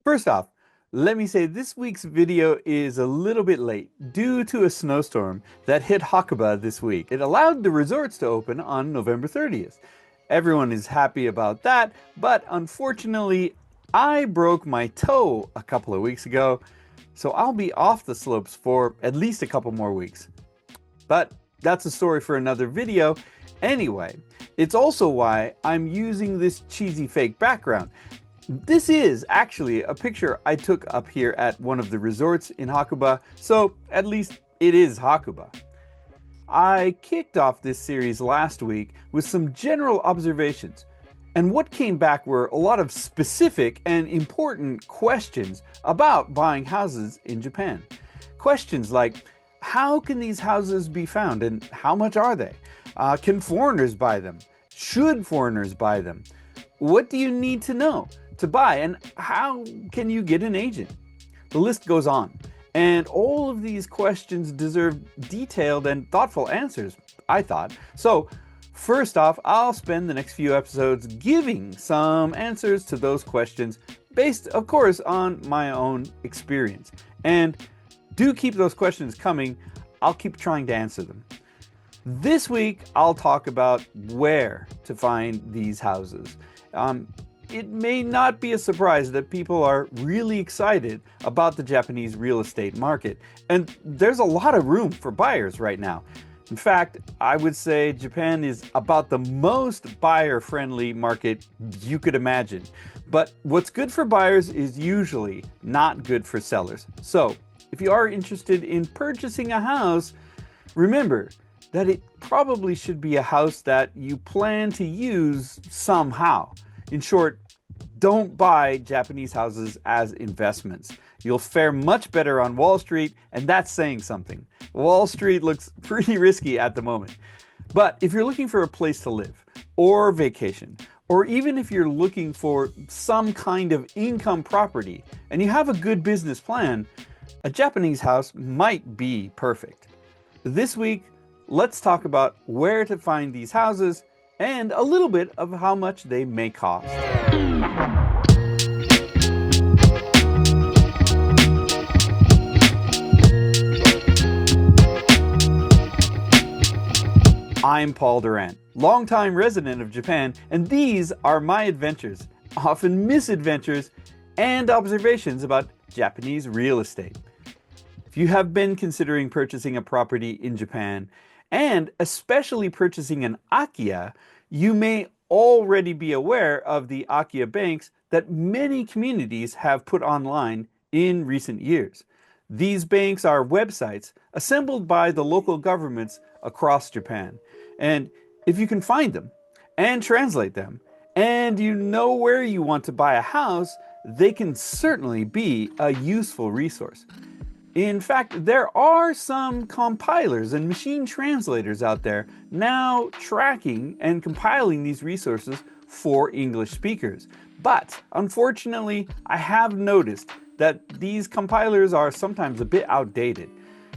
First off, let me say this week's video is a little bit late due to a snowstorm that hit Hakuba this week. It allowed the resorts to open on November 30th. Everyone is happy about that, but unfortunately, I broke my toe a couple of weeks ago, so I'll be off the slopes for at least a couple more weeks. But that's a story for another video. Anyway, it's also why I'm using this cheesy fake background. This is actually a picture I took up here at one of the resorts in Hakuba, so at least it is Hakuba. I kicked off this series last week with some general observations, and what came back were a lot of specific and important questions about buying houses in Japan. Questions like, how can these houses be found and how much are they? Can foreigners buy them? Should foreigners buy them? What do you need to know to buy, and how can you get an agent? The list goes on, and all of these questions deserve detailed and thoughtful answers, I thought. So first off, I'll spend the next few episodes giving some answers to those questions based, of course, on my own experience. And do keep those questions coming. I'll keep trying to answer them. This week, I'll talk about where to find these houses. It may not be a surprise that people are really excited about the Japanese real estate market, and there's a lot of room for buyers right now. In fact, I would say Japan is about the most buyer-friendly market you could imagine. But what's good for buyers is usually not good for sellers. So, if you are interested in purchasing a house, remember that it probably should be a house that you plan to use somehow. In short, don't buy Japanese houses as investments. You'll fare much better on Wall Street, and that's saying something. Wall Street looks pretty risky at the moment. But if you're looking for a place to live, or vacation, or even if you're looking for some kind of income property, and you have a good business plan, a Japanese house might be perfect. This week, let's talk about where to find these houses and a little bit of how much they may cost. I'm Paul Durant, longtime resident of Japan, and these are my adventures, often misadventures, and observations about Japanese real estate. If you have been considering purchasing a property in Japan, and especially purchasing an Akiya, you may already be aware of the Akiya Banks that many communities have put online in recent years. These banks are websites assembled by the local governments across Japan. And if you can find them and translate them, and you know where you want to buy a house, they can certainly be a useful resource. In fact, there are some compilers and machine translators out there now tracking and compiling these resources for English speakers. But unfortunately, I have noticed that these compilers are sometimes a bit outdated.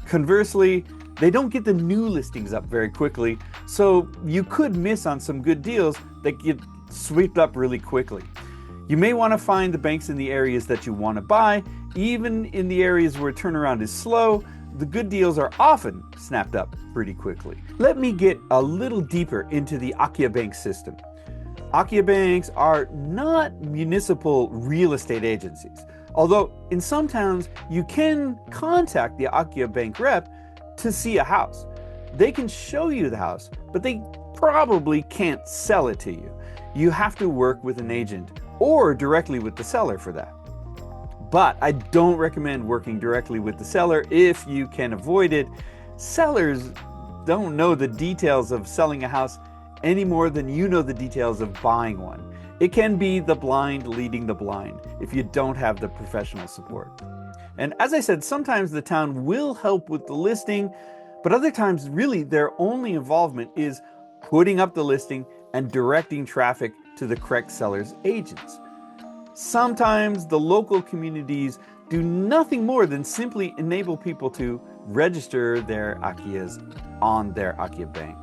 Conversely, they don't get the new listings up very quickly, so you could miss on some good deals that get swept up really quickly. You may want to find the banks in the areas that you want to buy. Even in the areas where turnaround is slow, the good deals are often snapped up pretty quickly. Let me get a little deeper into the Akiya Banks system. Akiya Banks are not municipal real estate agencies, although in some towns you can contact the Akiya Bank rep to see a house. They can show you the house, but they probably can't sell it to you. You have to work with an agent or directly with the seller for that. But I don't recommend working directly with the seller if you can avoid it. Sellers don't know the details of selling a house any more than you know the details of buying one. It can be the blind leading the blind if you don't have the professional support. And as I said, sometimes the town will help with the listing, but other times really their only involvement is putting up the listing and directing traffic to the correct seller's agents. Sometimes the local communities do nothing more than simply enable people to register their Akiyas on their Akiya Bank.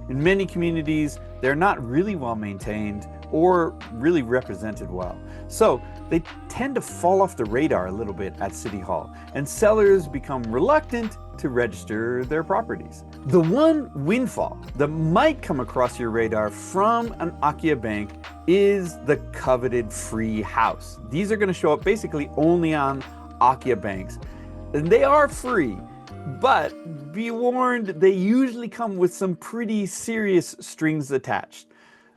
In many communities, they're not really well maintained or really represented well. So they tend to fall off the radar a little bit at City Hall, and sellers become reluctant to register their properties. The one windfall that might come across your radar from an Akiya Bank is the coveted free house. These are going to show up basically only on Akiya Banks, and they are free, but be warned, they usually come with some pretty serious strings attached.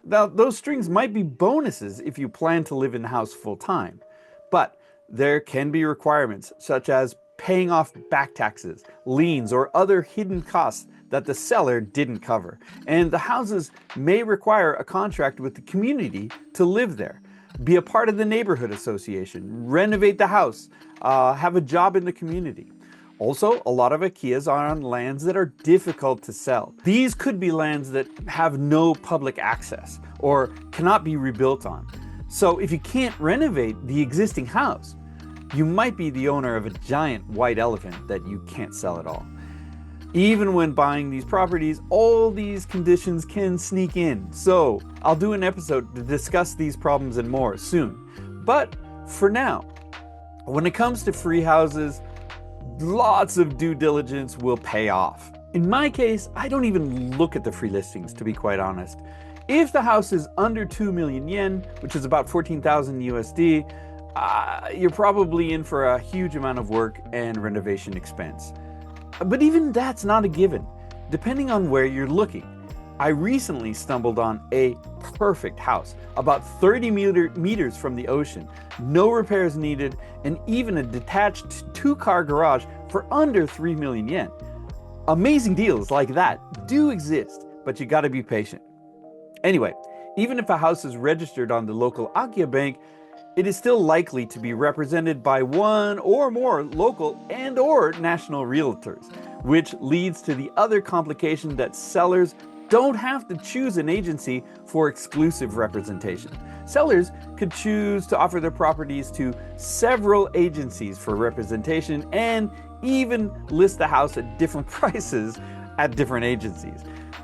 Now, those strings might be bonuses if you plan to live in the house full time, but there can be requirements such as paying off back taxes, liens, or other hidden costs that the seller didn't cover. And the houses may require a contract with the community to live there, be a part of the neighborhood association, renovate the house, have a job in the community. Also, a lot of Akiyas are on lands that are difficult to sell. These could be lands that have no public access or cannot be rebuilt on. So if you can't renovate the existing house, you might be the owner of a giant white elephant that you can't sell at all. Even when buying these properties, all these conditions can sneak in. So I'll do an episode to discuss these problems and more soon. But for now, when it comes to free houses, lots of due diligence will pay off. In my case, I don't even look at the free listings, to be quite honest. If the house is under 2 million yen, which is about 14,000 USD, you're probably in for a huge amount of work and renovation expense. But even that's not a given, depending on where you're looking. I recently stumbled on a perfect house, about 30 meters from the ocean, no repairs needed, and even a detached 2-car garage for under 3 million yen. Amazing deals like that do exist, but you gotta be patient. Anyway, even if a house is registered on the local Akiya Bank, it is still likely to be represented by one or more local and/or national realtors, which leads to the other complication that sellers don't have to choose an agency for exclusive representation. Sellers could choose to offer their properties to several agencies for representation and even list the house at different prices at different agencies.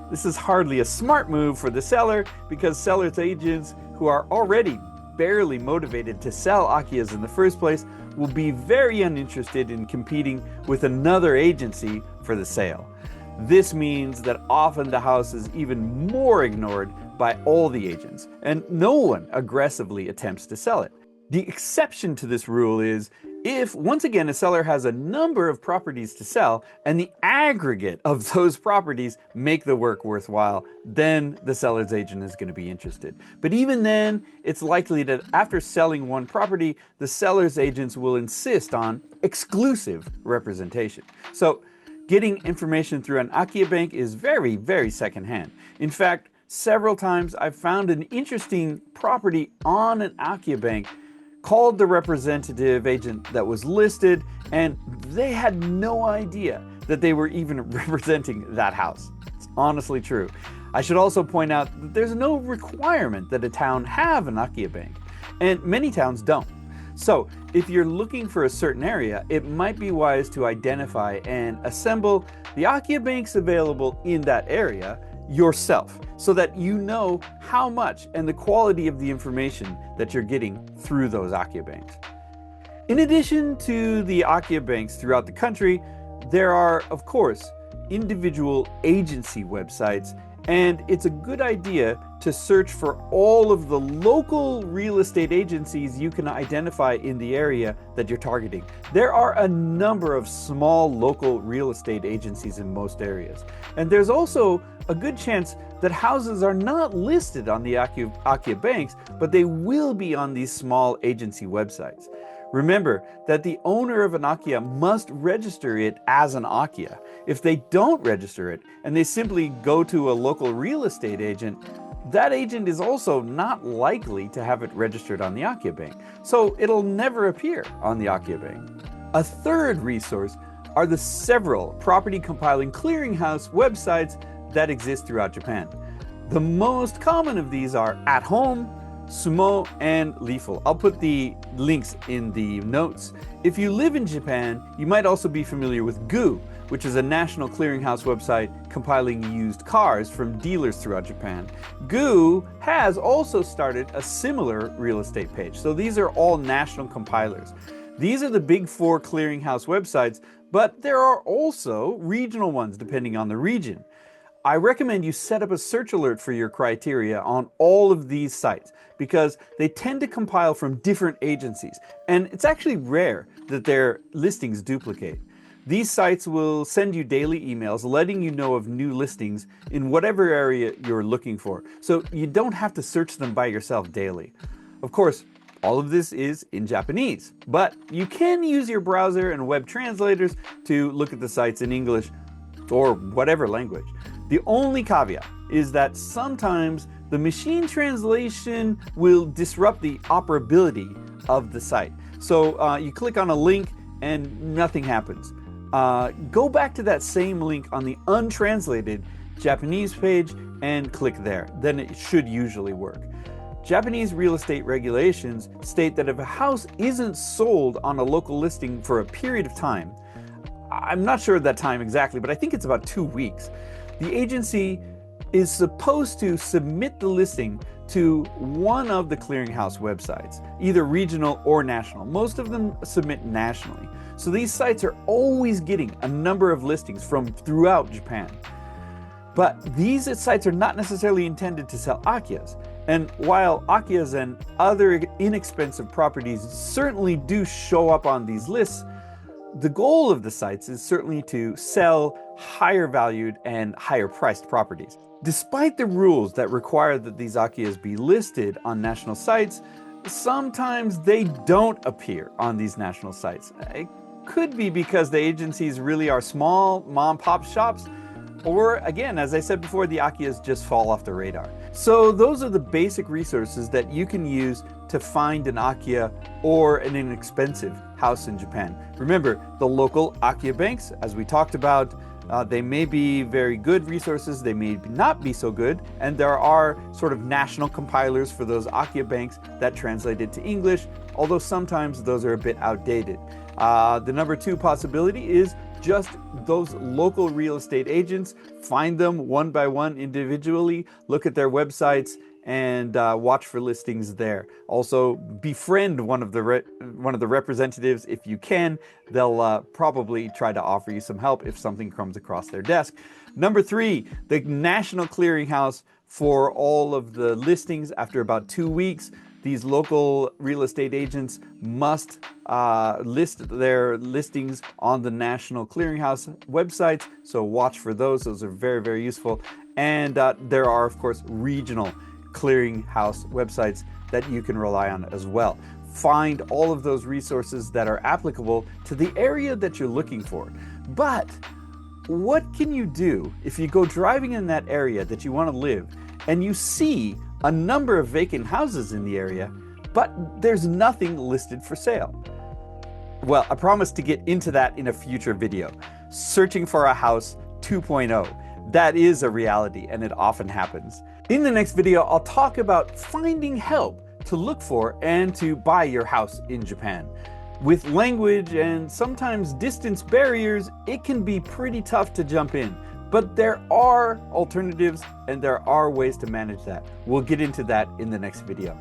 This is hardly a smart move for the seller because sellers' agents who are already barely motivated to sell Akiyas in the first place will be very uninterested in competing with another agency for the sale. This means that often the house is even more ignored by all the agents, and no one aggressively attempts to sell it. The exception to this rule is if, once again, a seller has a number of properties to sell and the aggregate of those properties make the work worthwhile, then the seller's agent is going to be interested. But even then, it's likely that after selling one property, the seller's agents will insist on exclusive representation. So getting information through an Akiya Bank is very, very secondhand. In fact, several times I've found an interesting property on an Akiya Bank, called the representative agent that was listed, and they had no idea that they were even representing that house. It's honestly true. I should also point out that there's no requirement that a town have an Akiya Bank, and many towns don't. So if you're looking for a certain area, it might be wise to identify and assemble the Akiya Banks available in that area yourself, so that you know how much and the quality of the information that you're getting through those Akiya Banks. In addition to the Akiya Banks throughout the country, there are, of course, individual agency websites, and it's a good idea to search for all of the local real estate agencies you can identify in the area that you're targeting. There are a number of small local real estate agencies in most areas, and there's also a good chance that houses are not listed on the Akiya Banks, but they will be on these small agency websites. Remember that the owner of an Akiya must register it as an Akiya. If they don't register it and they simply go to a local real estate agent, that agent is also not likely to have it registered on the Akiya Bank, so it'll never appear on the Akiya Bank. A third resource are the several property compiling clearinghouse websites that exist throughout Japan. The most common of these are At Home, Sumou and Lifull. I'll put the links in the notes. If you live in Japan, you might also be familiar with GU, which is a national clearinghouse website compiling used cars from dealers throughout Japan. GU has also started a similar real estate page. So these are all national compilers. These are the big four clearinghouse websites, but there are also regional ones depending on the region. I recommend you set up a search alert for your criteria on all of these sites because they tend to compile from different agencies, and it's actually rare that their listings duplicate. These sites will send you daily emails letting you know of new listings in whatever area you're looking for, so you don't have to search them by yourself daily. Of course, all of this is in Japanese, but you can use your browser and web translators to look at the sites in English or whatever language. The only caveat is that sometimes the machine translation will disrupt the operability of the site. So you click on a link and nothing happens. Go back to that same link on the untranslated Japanese page and click there. Then it should usually work. Japanese real estate regulations state that if a house isn't sold on a local listing for a period of time, I'm not sure of that time exactly, but I think it's about 2 weeks, the agency is supposed to submit the listing to one of the clearinghouse websites, either regional or national. Most of them submit nationally. So these sites are always getting a number of listings from throughout Japan. But these sites are not necessarily intended to sell Akiyas. And while Akiyas and other inexpensive properties certainly do show up on these lists, the goal of the sites is certainly to sell higher valued and higher priced properties. Despite the rules that require that these Akiyas be listed on national sites, sometimes they don't appear on these national sites. It could be because the agencies really are small mom-pop shops, or again, as I said before, the Akiyas just fall off the radar. So those are the basic resources that you can use to find an Akiya or an inexpensive house in Japan. Remember, the local Akiya Banks, as we talked about, they may be very good resources, they may not be so good, and there are sort of national compilers for those Akiya Banks that translate it to English, although sometimes those are a bit outdated. The number two possibility is just those local real estate agents. Find them one by one individually, look at their websites, and watch for listings there. Also, befriend one of the representatives if you can. They'll probably try to offer you some help if something comes across their desk. Number three, the National Clearinghouse for all of the listings after about 2 weeks. These local real estate agents must list their listings on the National Clearinghouse websites, so watch for those. Those are very, very useful. And there are, of course, regional clearinghouse websites that you can rely on as well. Find all of those resources that are applicable to the area that you're looking for. But what can you do if you go driving in that area that you want to live and you see a number of vacant houses in the area, but there's nothing listed for sale? Well, I promise to get into that in a future video. Searching for a house 2.0. That is a reality, and it often happens. In the next video, I'll talk about finding help to look for and to buy your house in Japan. With language and sometimes distance barriers, it can be pretty tough to jump in. But there are alternatives and there are ways to manage that. We'll get into that in the next video.